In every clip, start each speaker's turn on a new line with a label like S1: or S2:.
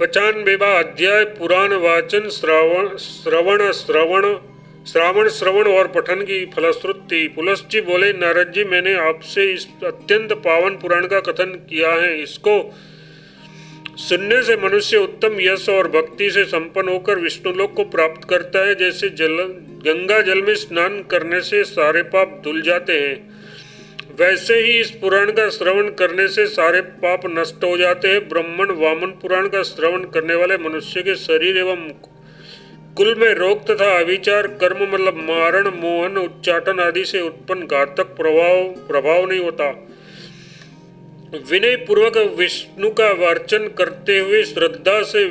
S1: 95वां अध्याय पुराण वाचन श्रावण और पठन की फलश्रुति। पुलस्त्य बोले, नारद जी, मैंने आपसे इस अत्यंत पावन पुराण का कथन किया है। इसको सुनने से मनुष्य उत्तम यश और भक्ति से संपन्न होकर विष्णुलोक को प्राप्त करता है। जैसे गंगा जल में स्नान करने से सारे पाप धुल जाते हैं, वैसे ही इस पुराण का श्रवण करने से सारे पाप नष्ट हो जाते हैं। ब्राह्मण वामन पुराण का श्रवण करने वाले मनुष्य के शरीर एवं कुल में रोग तथा अविचार कर्म मतलब मारण, मोहन, उच्चाटन आदि से उत्पन्न घातक प्रभाव नहीं होता। विनय पूर्वक विष्णु का अर्चन करते हुए श्रद्धा से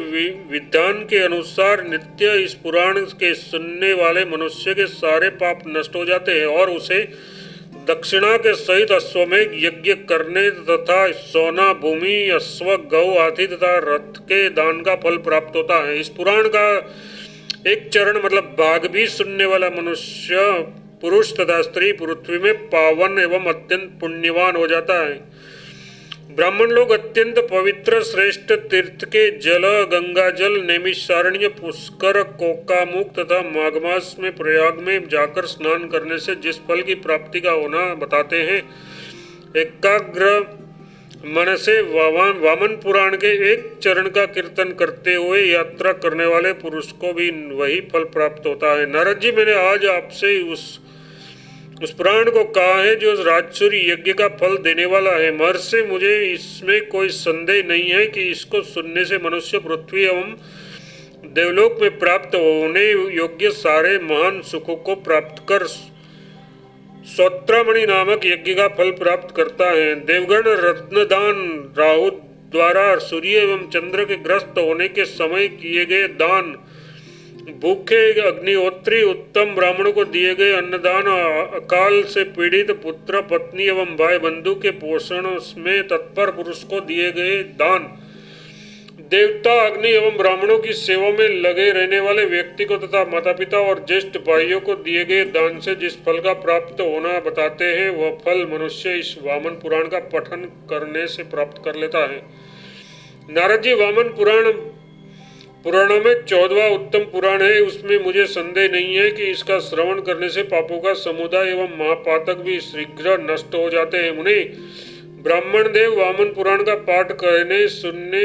S1: विधान के अनुसार नित्य इस पुराण के सुनने वाले मनुष्य के सारे पाप नष्ट हो जाते हैं और उसे दक्षिणा के सहित अश्वमेध यज्ञ करने तथा सोना, भूमि, अश्व, गौ आदि तथा रथ के दान का फल प्राप्त होता है। इस पुराण का एक चरण मतलब भाग भी सुनने वाला मनुष्य, पुरुष तथा स्त्री पृथ्वी में पावन एवं अत्यंत पुण्यवान हो जाता है। ब्राह्मण लोग अत्यंत पवित्र श्रेष्ठ तीर्थ के जल, गंगा जल, नैमिषारण्य, पुष्कर, कोकामुख तथा माघ मास में प्रयाग में जाकर स्नान करने से जिस फल की प्राप्ति का होना बताते हैं, एकाग्र मन से वामन पुराण के एक चरण का कीर्तन करते हुए यात्रा करने वाले पुरुष को भी वही फल प्राप्त होता है। नारद जी, मैंने आज आपसे उस पुराण को कहा है जो राजसूय यज्ञ का फल देने वाला है। महर्षि, मुझे इसमें कोई संदेह नहीं है कि इसको सुनने से मनुष्य पृथ्वी एवं देवलोक में प्राप्त होने योग्य सारे महान सुखों को प्राप्त कर सौत्रामणि नामक यज्ञ का फल प्राप्त करता है। देवगण रत्नदान, राहु द्वारा सूर्य एवं चंद्र के ग्रस्त होने के समय किए गए दान, भूखे अग्निहोत्री उत्तम ब्राह्मणों को दिए गए अन्नदान, अकाल से पीड़ित पुत्र, पत्नी एवं भाई बंधु के पोषण में तत्पर पुरुष को दिए गए दान, देवता, अग्नि एवं ब्राह्मणों की सेवा में लगे रहने वाले व्यक्ति को तथा माता पिता और ज्येष्ठ भाइयों को दिए गए दान से जिस फल का प्राप्त होना बताते हैं, वह फल मनुष्य इस वामन पुराण का पठन करने से प्राप्त कर लेता है। नारद जी, वामन पुराणों में 14वां उत्तम पुराण है। उसमें मुझे संदेह नहीं है कि इसका श्रवण करने से पापों का समुदाय एवं महापातक भी शीघ्र नष्ट हो जाते हैं। मुनि ब्राह्मण देव, वामन पुराण का पाठ करने, सुनने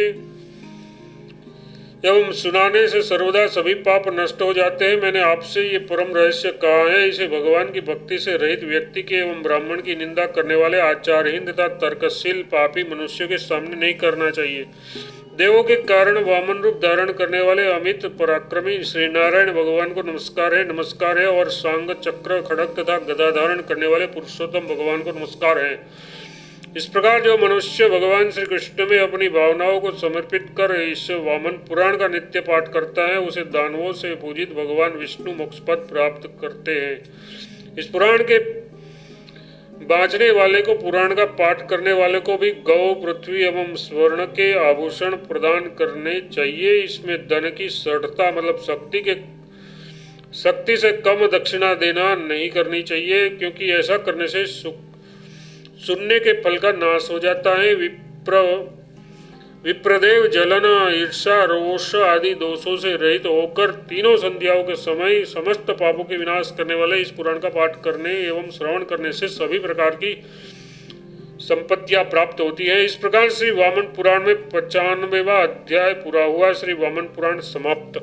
S1: एवं सुनाने से सर्वदा सभी पाप नष्ट हो जाते हैं। मैंने आपसे ये परम रहस्य कहा है। इसे भगवान की भक्ति से रहित व्यक्ति के एवं ब्राह्मण की निंदा करने वाले आचारहीन तथा तर्कशील पापी मनुष्यों के सामने नहीं करना चाहिए। देवों के कारण वामन रूप धारण करने वाले अमित पराक्रमी श्री नारायण भगवान को नमस्कार है और सांग, चक्र, खड़ग तथा गदा धारण करने वाले पुरुषोत्तम भगवान को नमस्कार है। इस प्रकार जो मनुष्य भगवान श्री कृष्ण में अपनी भावनाओं को समर्पित कर इस वामन पुराण का नित्य पाठ करता है, उसे दानवों से पूजित भगवान विष्णु मोक्षपद प्राप्त करते हैं। इस पुराण के बाँचने वाले को, पुराण का पाठ करने वाले को भी गौ, पृथ्वी एवं स्वर्ण के आभूषण प्रदान करने चाहिए। इसमें धन की सड़ता मतलब शक्ति से कम दक्षिणा देना नहीं करनी चाहिए, क्योंकि ऐसा करने से सुनने के फल का नाश हो जाता है। विप्रदेव जलन, ईर्षा, रोष आदि दोषों से रहित होकर तीनों संध्याओं के समय समस्त पापों के विनाश करने वाले इस पुराण का पाठ करने एवं श्रवण करने से सभी प्रकार की संपत्तियां प्राप्त होती है। इस प्रकार श्री वामन पुराण में 95वां अध्याय पूरा हुआ। श्री वामन पुराण समाप्त।